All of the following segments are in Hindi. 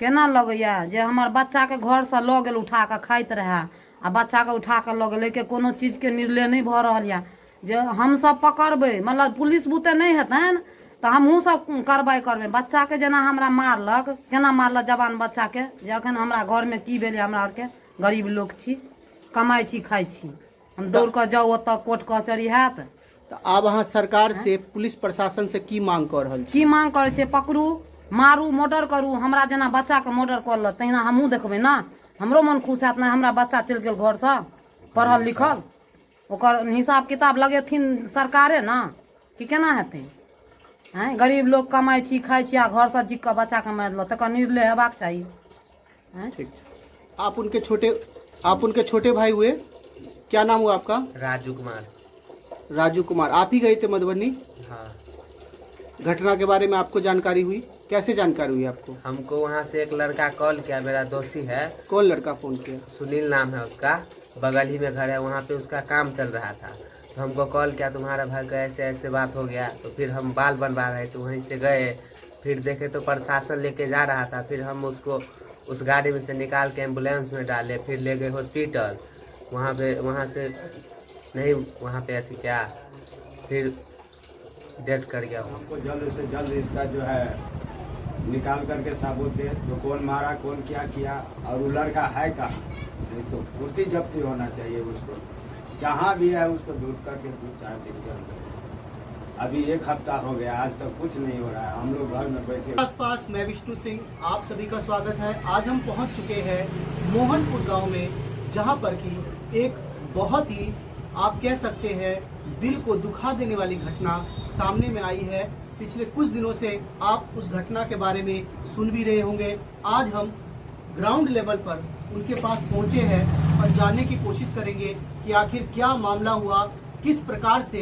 केना लगैया जे हमर बच्चाके घरसँ लऽ गेल उठा कऽ खाइत रहए आ बच्चाके उठा कऽ लऽ गेलै कि कोनो चीजके निर्णय नहि भऽ रहल यऽ जे हमसभ पकड़बै मतलब पुलिस बुते नहि हेतनि तऽ हमहूँ सब कार्रवाई करबै। बच्चाके जेना हमरा मारलक, केना मारलक जवान बच्चाके, जे अखन हमरा घरमे की भेलै, हमरा आरके गरीब लोक छी, कमाइ छी खाइ छी, हम दौड़ कऽ जाउ ओतऽ कोर्ट कचहरी हैत। तो आब अहाँ सरकार से पुलिस प्रशासन से की मांग कर रहल छी? की मांग करै छै? पकड़ू, मारू, मर्डर करू। हमरा जेना बच्चाके मर्डर करलक तहिना हमहूँ देखबै ने, हमरो मन खुश हैत ने हमरा बच्चा चलि गेल घरसँ पढ़ल लिखल। ओकर हिसाब किताब लगेथिन सरकारे ने, कि केना हेतै? हैं, गरीब लोग कमाइ छी खाइ छी आ घरसँ जीख कऽ बच्चाके मारलक, तकर निर्णय हेबाक चाही। ठीक। आप उनके छोटे भाई हुए, क्या नाम हुआ आपका? राजू कुमार। राजू कुमार। आप ही गए थे मधुबनी? हाँ। घटना के बारे में आपको जानकारी हुई? कैसे जानकारी हुई आपको? हमको वहाँ से एक लड़का कॉल किया, मेरा दोषी है। कौन लड़का फोन किया? सुनील नाम है उसका, बगल ही में घर है, वहाँ पे उसका काम चल रहा था। तो हमको कॉल किया तुम्हारा भाई का ऐसे ऐसे बात हो गया। तो फिर हम बाल बनवा रहे थे, वहीं से गए, फिर देखे तो प्रशासन लेके जा रहा था। फिर हम उसको उस गाड़ी में से निकाल के एम्बुलेंस में डाले, फिर ले गए हॉस्पिटल। वहाँ से नहीं, वहाँ पे अथी क्या, फिर डेथ कर गया। हमको जल्द से जल्द इसका जो है निकाल करके साबुत दे, जो कौन मारा, कौन क्या किया, और वो लड़का है कहाँ। नहीं तो कुर्ती जब्ती होना चाहिए उसको, जहाँ भी है उसको दूर करके 2-4 दिन के अंदर। अभी 1 हफ्ता हो गया, आज तक कुछ नहीं हो रहा है, हम लोग घर में बैठे। आसपास मैं विष्णु सिंह, आप सभी का स्वागत है। आज हम पहुंच चुके हैं मोहनपुर गांव में, जहां पर कि एक बहुत ही, आप कह सकते हैं, दिल को दुखा देने वाली घटना सामने में आई है। पिछले कुछ दिनों से आप उस घटना के बारे में सुन भी रहे होंगे। आज हम ग्राउंड लेवल पर उनके पास पहुंचे हैं और जानने की कोशिश करेंगे कि आखिर क्या मामला हुआ, किस प्रकार से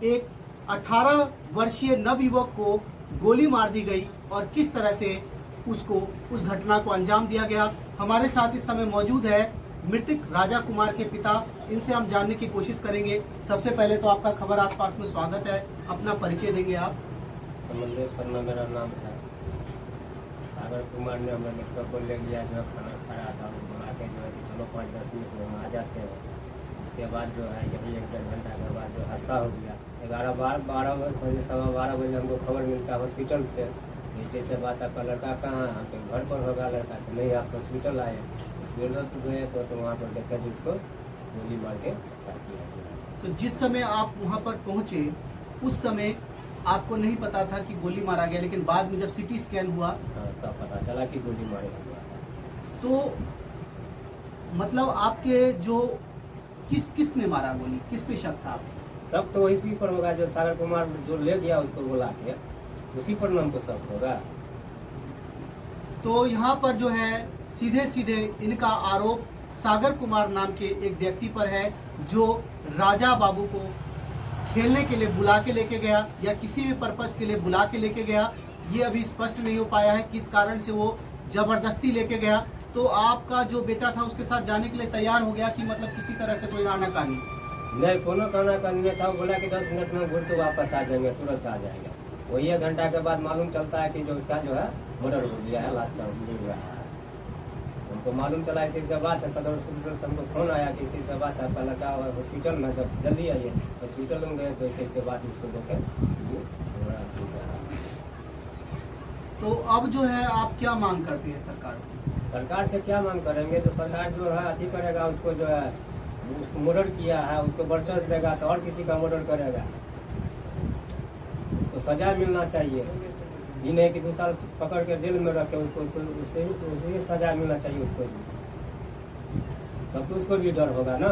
एक 18 वर्षीय नवयुवक को गोली मार दी गई और किस तरह से उसको उस घटना को अंजाम दिया गया। हमारे साथ इस समय मौजूद है मृतक राजा कुमार के पिता, इनसे हम जानने की कोशिश करेंगे। सबसे पहले तो आपका खबर आसपास में स्वागत है, अपना परिचय देंगे आप? कमलदेव शर्मा मेरा नाम है। सागर कुमार ने हमें लड़का को ले गया, जो है खाना खा रहा था, वो बुला के जो है कि चलो 5-10 मिनट में हम आ जाते हैं। उसके बाद जो है यही 1-1.5 घंटा के बाद जो हादसा हो गया। 11-12 बजे, 12:15 बजे हमको खबर मिलता है हॉस्पिटल से, ऐसे ऐसे बात, आपका लड़का कहाँ है? आपके घर पर होगा लड़का। तो नहीं, आप हॉस्पिटल आए। हॉस्पिटल गए तो वहाँ पर देखा जो उसको गोली मार के हत्या किया गया। तो जिस समय आप वहाँ पर पहुँचे उस समय आपको नहीं पता था कि गोली मारा गया, लेकिन बाद में जब सिटी स्कैन हुआ तब पता चला कि गोली मारे हुआ। तो मतलब आपके जो किसने मारा गोली, किस पे शक था आपको? सब तो इसी पर होगा, जो सागर कुमार जो ले गया उसको बुला के, उसी पर नाम तो सब होगा। तो यहाँ पर जो है सीधे सीधे इनका आरोप सागर कुमार नाम के एक व्यक्ति पर है, जो राजा बाबू को खेलने के लिए बुला के लेके गया या किसी भी पर्पस के लिए बुला के लेके गया, ये अभी स्पष्ट नहीं हो पाया है किस कारण से वो जबरदस्ती लेके गया। तो आपका जो बेटा था उसके साथ जाने के लिए तैयार हो गया कि मतलब किसी तरह से कोई आनाकानी? नहीं, कोनो खाना करने था। वो बोला कि 10 मिनट में घूर के वापस आ जाएंगे, तुरंत आ जाएगा। वही 1 घंटा के बाद मालूम चलता है कि जो उसका जो है मर्डर हो गया है, लास्ट टाइम नहीं हुआ है। हमको मालूम चला इसी से बात है, सदर हॉस्पिटल से हमको फोन आया कि इसी से बात है, आपका लड़का हॉस्पिटल में, जब जल्दी आइए। हॉस्पिटल में गए तो ऐसे बात इसको देखे। तो अब जो है आप क्या मांग करते हैं सरकार से? सरकार से क्या मांग करेंगे? तो सरकार जो है अति करेगा, उसको जो है उसको मर्डर किया है उसको वर्चस्व देगा तो और किसी का मर्डर करेगा। उसको सजा मिलना चाहिए, ये नहीं कि 2 साल पकड़ के जेल में रखे। उसको सजा मिलना चाहिए उसको भी, तब तो उसको भी डर होगा ना।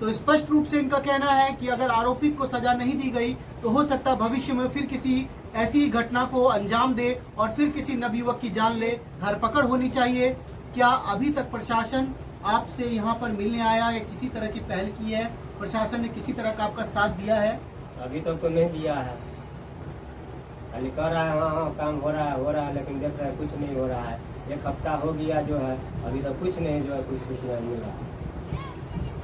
तो स्पष्ट रूप से इनका कहना है कि अगर आरोपित को सजा नहीं दी गई तो हो सकता है भविष्य में फिर किसी ऐसी घटना को अंजाम दे और फिर किसी नवयुवक की जान ले। धरपकड़ होनी चाहिए। क्या अभी तक प्रशासन आपसे यहाँ पर मिलने आया या किसी तरह की पहल की है? प्रशासन ने किसी तरह का आपका साथ दिया है? अभी तक तो नहीं दिया है, खाली कह रहा है हाँ काम हो रहा है, लेकिन देख रहे हैं कुछ नहीं हो रहा है। 1 हफ्ता हो गया जो है, अभी तक कुछ नहीं जो है कुछ सूचना मिला है।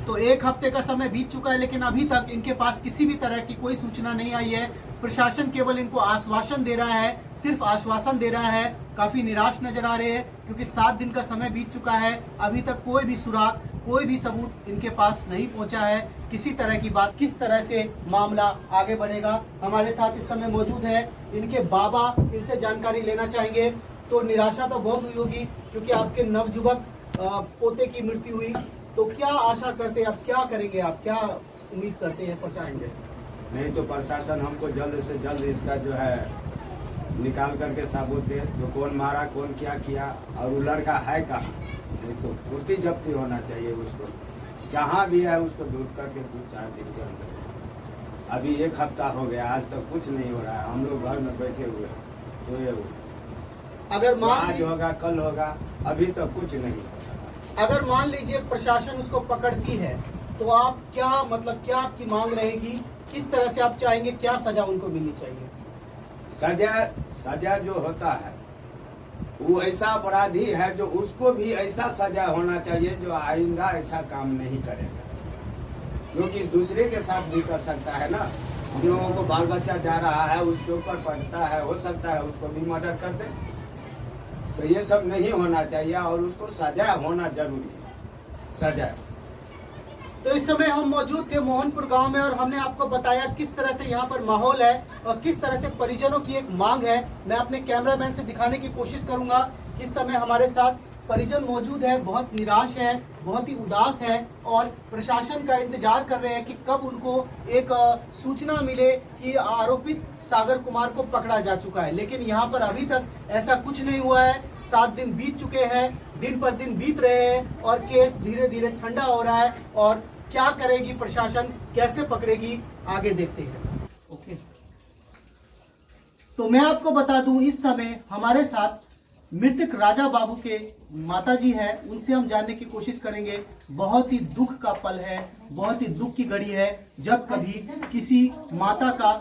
तो 1 हफ्ते का समय बीत चुका है, लेकिन अभी तक इनके पास किसी भी तरह की कोई सूचना नहीं आई है। प्रशासन केवल इनको आश्वासन दे रहा है, सिर्फ आश्वासन दे रहा है। काफी निराश नजर आ रहे हैं क्योंकि 7 दिन का समय बीत चुका है, अभी तक कोई भी सुराग, कोई भी सबूत इनके पास नहीं पहुंचा है। किसी तरह की बात, किस तरह से मामला आगे बढ़ेगा। हमारे साथ इस समय मौजूद है इनके बाबा, इनसे जानकारी लेना चाहेंगे। तो निराशा तो बहुत हुई होगी क्योंकि आपके नवजुवक पोते की मृत्यु हुई, तो क्या आशा करते हैं, अब क्या करेंगे आप, क्या उम्मीद करते हैं प्रशासन से? नहीं तो प्रशासन हमको जल्द से जल्द इसका जो है निकाल करके साबुत दे, जो कौन मारा, कौन क्या किया, और वो लड़का है कहाँ। नहीं तो कुर्ती जब्ती होना चाहिए उसको, जहाँ भी है उसको ढूंढ करके 2-4 दिन के अंदर। अभी 1 हफ्ता हो गया, आज तक कुछ नहीं हो रहा है। हम लोग घर में बैठे हुए सोए हुए, अगर आज होगा कल होगा, अभी तक कुछ नहीं हो रहा। अगर मान लीजिए प्रशासन उसको पकड़ती है तो आप क्या, मतलब क्या आपकी मांग रहेगी, किस तरह से आप चाहेंगे, क्या सजा उनको मिलनी चाहिए? सजा जो होता है वो ऐसा अपराधी है जो उसको भी ऐसा सजा होना चाहिए जो आइंदा ऐसा काम नहीं करेगा, क्योंकि दूसरे के साथ भी कर सकता है ना। हम लोगों को बाल बच्चा जा रहा है, उस चौक पर पड़ता है, हो सकता है उसको भी मर्डर कर दे। तो ये सब नहीं होना चाहिए और उसको सजा होना जरूरी है, सजा। तो इस समय हम मौजूद थे मोहनपुर गांव में और हमने आपको बताया किस तरह से यहाँ पर माहौल है और किस तरह से परिजनों की एक मांग है। मैं अपने कैमरामैन से दिखाने की कोशिश करूंगा कि इस समय हमारे साथ परिजन मौजूद है, बहुत निराश है, बहुत ही उदास है और प्रशासन का इंतजार कर रहे हैं कि कब उनको एक सूचना मिले कि आरोपित सागर कुमार को पकड़ा जा चुका है। लेकिन यहाँ पर अभी तक ऐसा कुछ नहीं हुआ है। 7 दिन बीत चुके हैं, दिन पर दिन बीत रहे हैं और केस धीरे धीरे ठंडा हो रहा है। और क्या करेगी प्रशासन, कैसे पकड़ेगी, आगे देखते हैं। ओके, तो मैं आपको बता दूं इस समय हमारे साथ मृतक राजा बाबू के माताजी है, उनसे हम जानने की कोशिश करेंगे। बहुत ही दुख का पल है, बहुत ही दुख की घड़ी है जब कभी किसी माता का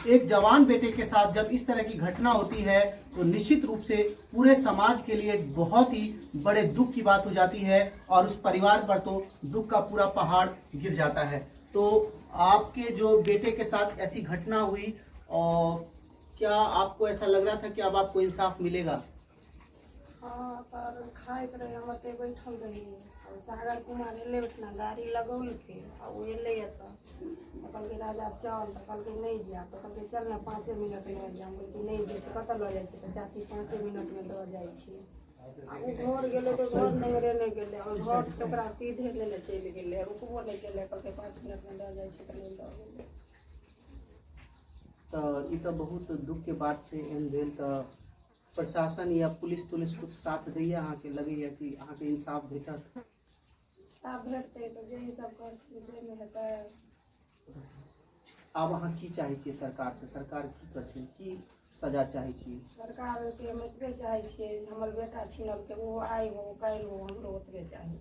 एक जवान बेटे के साथ जब इस तरह की घटना होती है तो निश्चित रूप से पूरे समाज के लिए बहुत ही बड़े दुख की बात हो जाती है और उस परिवार पर तो दुख का पूरा पहाड़ गिर जाता है। तो आपके जो बेटे के साथ ऐसी घटना हुई और क्या आपको ऐसा लग रहा था कि अब आपको इंसाफ मिलेगा? हाँ, पर खाइत रहे हम ते बैठल रही और सागर कुमार एले उठना गाड़ी लगौल के और वो एले तो कल के राजा चल तो कल के नहीं जा, तो कल के चल ना 5 मिनट में जा, बोल नहीं जे तो कत ल जाय छै तो चाची 5 मिनट में दऽ जाय छी। आ उ घर गेले तो घर नहीं रे नहीं गेले और घर से ओकरा सीधे लेले चल गेले, रुकबो नहीं केले, कल के 5 मिनट में दऽ जाय छै तो नहीं दऽ गेले। तो ई तो बहुत दुख के बात छै। एहन भेल तो प्रशासन या पुलिस तुलिस कुछ साथ दैया, अहाँ के लगैया कि अहाँ के इंसाफ भेटत? साफ भेटतै तो जे सब कर विषय में हेतै। आब अहाँ की चाहै छियै सरकार से, सरकार की करथिन, की सजा चाहै छियै? सरकार के हम एतबे चाहै छियै हमर बेटा छीनल के वो आइ हो काल्हि हो, हमरो ओतबे चाही।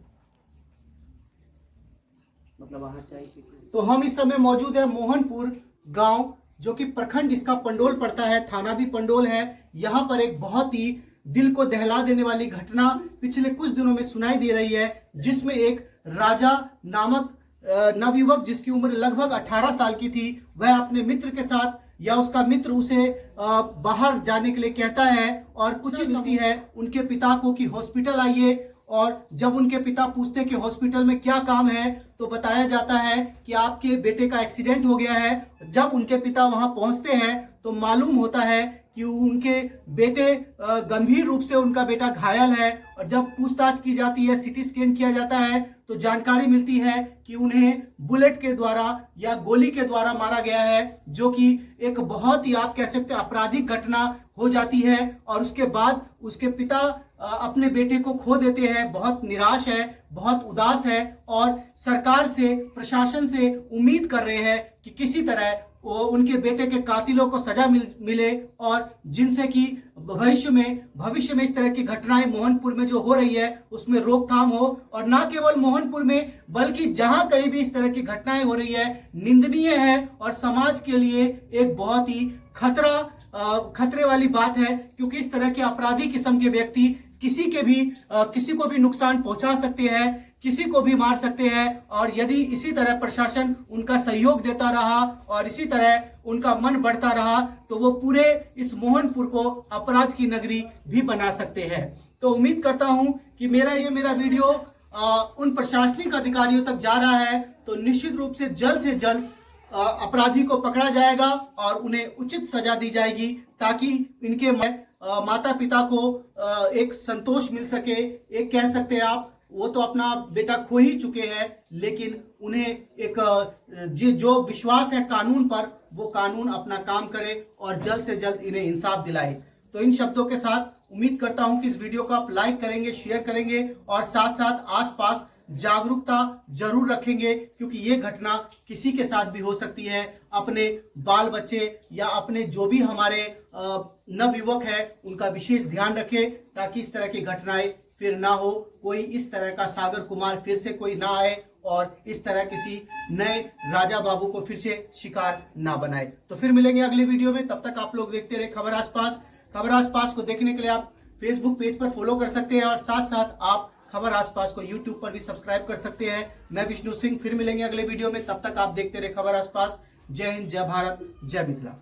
मतलब अहाँ चाहै छियै। तो हम इस समय मौजूद है मोहनपुर गांव, जो कि प्रखंड इसका पंडोल पड़ता है, थाना भी पंडोल है। यहाँ पर एक बहुत ही दिल को दहला देने वाली घटना पिछले कुछ दिनों में सुनाई दे रही है, जिसमें एक राजा नामक नवयुवक जिसकी उम्र लगभग 18 साल की थी, वह अपने मित्र के साथ या उसका मित्र उसे बाहर जाने के लिए कहता है और कुछ ही मिलती है उनके पिता को कि हॉस्पिटल आइए। और जब उनके पिता पूछते कि हॉस्पिटल में क्या काम है तो बताया जाता है कि आपके बेटे का एक्सीडेंट हो गया है। जब उनके पिता वहां पहुंचते हैं तो मालूम होता है कि उनके बेटे गंभीर रूप से उनका बेटा घायल है। और जब पूछताछ की जाती है, सीटी स्कैन किया जाता है तो जानकारी मिलती है कि उन्हें बुलेट के द्वारा या गोली के द्वारा मारा गया है, जो कि एक बहुत ही आप कह सकते हैं आपराधिक घटना हो जाती है। और उसके बाद उसके पिता अपने बेटे को खो देते हैं, बहुत निराश है, बहुत उदास है और सरकार से, प्रशासन से उम्मीद कर रहे हैं कि किसी तरह वो उनके बेटे के कातिलों को सजा मिले और जिनसे कि भविष्य में इस तरह की घटनाएं मोहनपुर में जो हो रही है उसमें रोकथाम हो। और ना केवल मोहनपुर में बल्कि जहां कहीं भी इस तरह की घटनाएं हो रही है निंदनीय है और समाज के लिए एक बहुत ही खतरे वाली बात है, क्योंकि इस तरह के अपराधी किस्म के व्यक्ति किसी को भी नुकसान पहुंचा सकते हैं। किसी को भी मार सकते हैं। और यदि इसी तरह प्रशासन उनका सहयोग देता रहा और इसी तरह उनका मन बढ़ता रहा तो वो पूरे इस मोहनपुर को अपराध की नगरी भी बना सकते हैं। तो उम्मीद करता हूं कि मेरा वीडियो उन प्रशासनिक अधिकारियों तक जा रहा है, तो निश्चित रूप से जल्द अपराधी को पकड़ा जाएगा और उन्हें उचित सजा दी जाएगी, ताकि इनके माता पिता को एक संतोष मिल सके। एक कह सकते हैं आप, वो तो अपना बेटा खो ही चुके हैं, लेकिन उन्हें एक जो विश्वास है कानून पर, वो कानून अपना काम करे और जल्द से जल्द इन्हें इंसाफ दिलाए। तो इन शब्दों के साथ उम्मीद करता हूं कि इस वीडियो को आप लाइक करेंगे, शेयर करेंगे और साथ साथ आसपास जागरूकता जरूर रखेंगे, क्योंकि ये घटना किसी के साथ भी हो सकती है। अपने बाल बच्चे या अपने जो भी हमारे नवयुवक है उनका विशेष ध्यान रखें, ताकि इस तरह की घटनाएं फिर ना हो, कोई इस तरह का सागर कुमार फिर से कोई ना आए और इस तरह किसी नए राजा बाबू को फिर से शिकार ना बनाए। तो फिर मिलेंगे अगले वीडियो में, तब तक आप लोग देखते रहे खबर आसपास। खबर आसपास को देखने के लिए आप फेसबुक पेज पर फॉलो कर सकते हैं और साथ साथ आप खबर आसपास को यूट्यूब पर भी सब्सक्राइब कर सकते हैं। मैं विष्णु सिंह, फिर मिलेंगे अगले वीडियो में, तब तक आप देखते रहे खबर आसपास। जय हिंद, जय भारत, जय मिथिला।